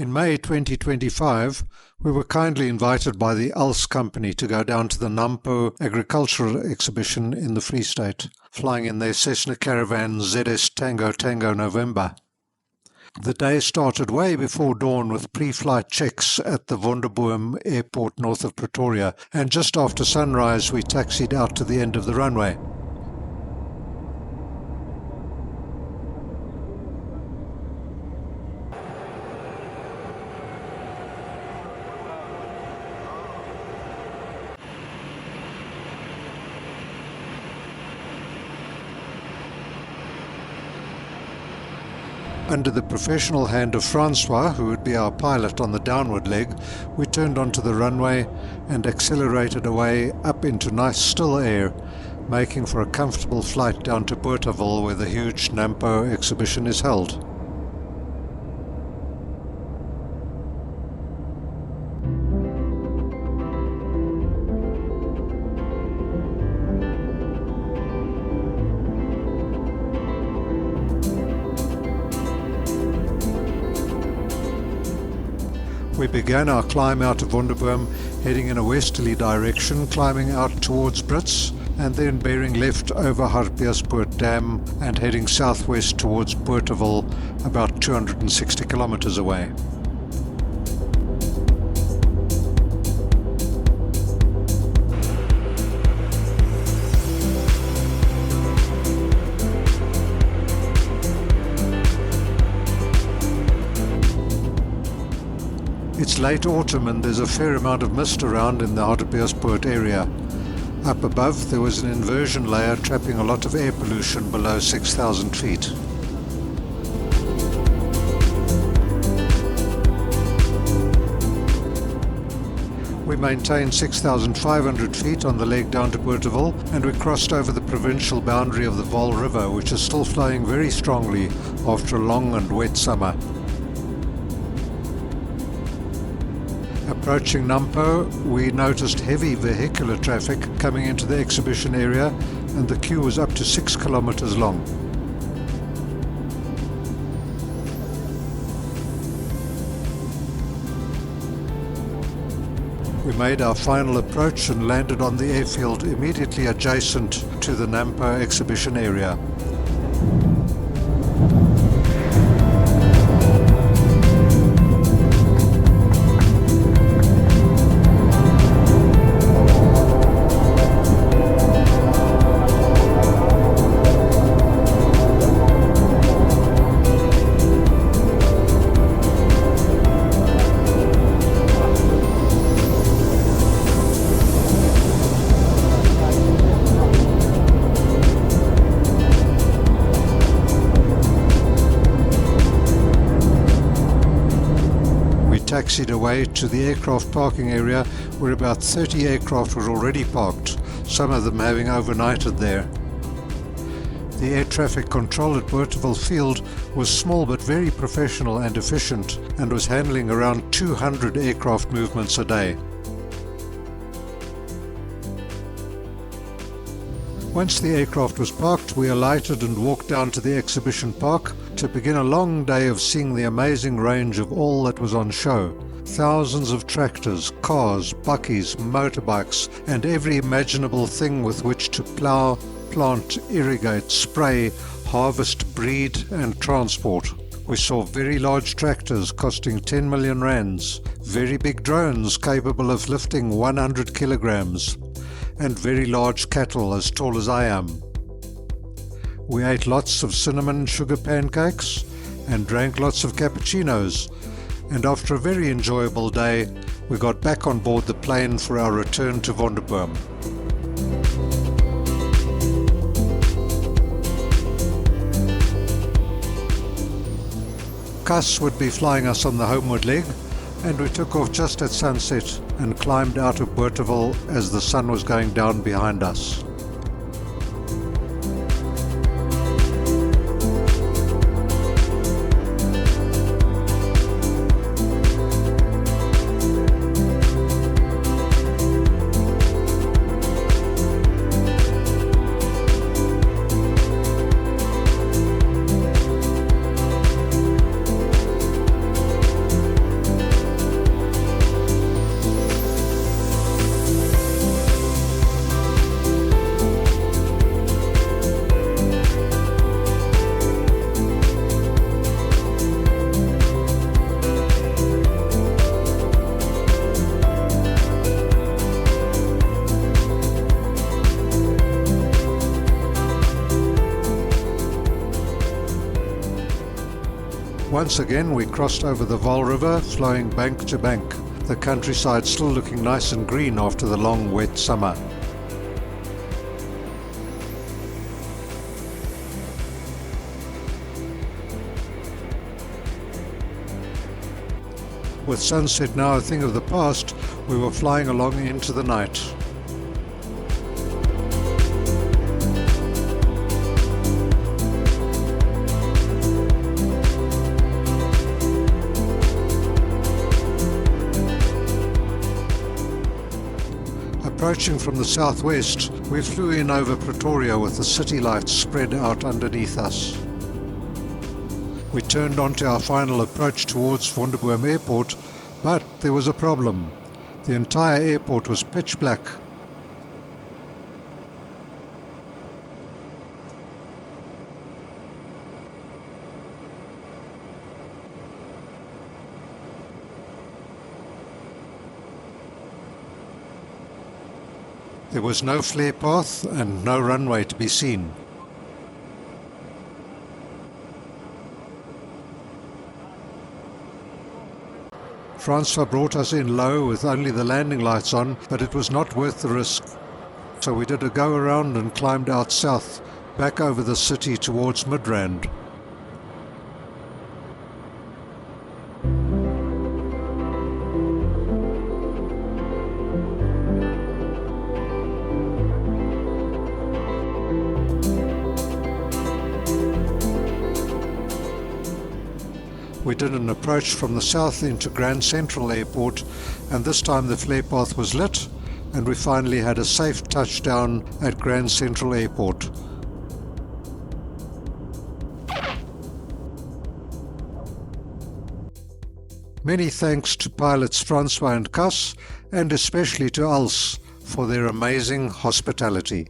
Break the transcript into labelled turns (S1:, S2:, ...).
S1: In May 2025, we were kindly invited by the ULS company to go down to the Nampo Agricultural Exhibition in the Free State, flying in their Cessna Caravan ZS-TTN November. The day started way before dawn with pre-flight checks at the Wonderboom Airport north of Pretoria, and just after sunrise we taxied out to the end of the runway. Under the professional hand of Francois, who would be our pilot on the downward leg, we turned onto the runway and accelerated away up into nice still air, making for a comfortable flight down to Bothaville, where the huge Nampo exhibition is held. We began our climb out of Wonderboom, heading in a westerly direction, climbing out towards Brits, and then bearing left over Hartbeespoort Dam and heading southwest towards Bothaville, about 260 kilometers away. It's late autumn and there's a fair amount of mist around in the Hartbeespoort area. Up above there was an inversion layer trapping a lot of air pollution below 6,000 feet. We maintained 6,500 feet on the leg down to Bothaville, and we crossed over the provincial boundary of the Vaal River, which is still flowing very strongly after a long and wet summer. Approaching Nampo, we noticed heavy vehicular traffic coming into the exhibition area, and the queue was up to 6 kilometers long. We made our final approach and landed on the airfield immediately adjacent to the Nampo exhibition area. Taxied away to the aircraft parking area, where about 30 aircraft were already parked, some of them having overnighted there. The air traffic control at Bothaville Field was small but very professional and efficient, and was handling around 200 aircraft movements a day. Once the aircraft was parked, we alighted and walked down to the exhibition park to begin a long day of seeing the amazing range of all that was on show. Thousands of tractors, cars, bakkies, motorbikes, and every imaginable thing with which to plough, plant, irrigate, spray, harvest, breed and transport. We saw very large tractors costing 10 million rands, very big drones capable of lifting 100 kilograms, and very large cattle as tall as I am. We ate lots of cinnamon sugar pancakes and drank lots of cappuccinos, and after a very enjoyable day, we got back on board the plane for our return to Wonderboom. Cas would be flying us on the homeward leg, and we took off just at sunset and climbed out of Bothaville as the sun was going down behind us. once again we crossed over the Vaal River, flowing bank to bank, the countryside still looking nice and green after the long wet summer. With sunset now a thing of the past, we were flying along into the night. Approaching from the southwest, we flew in over Pretoria with the city lights spread out underneath us. We turned onto our final approach towards Wonderboom Airport, but there was a problem. The entire airport was pitch black. There was no flare path and no runway to be seen. Francois brought us in low with only the landing lights on, but it was not worth the risk. So we did a go around and climbed out south, back over the city towards Midrand. We did an approach from the south into Grand Central Airport, and this time the flare path was lit and we finally had a safe touchdown at Grand Central Airport. Many thanks to pilots Francois and Cas, and especially to Als for their amazing hospitality.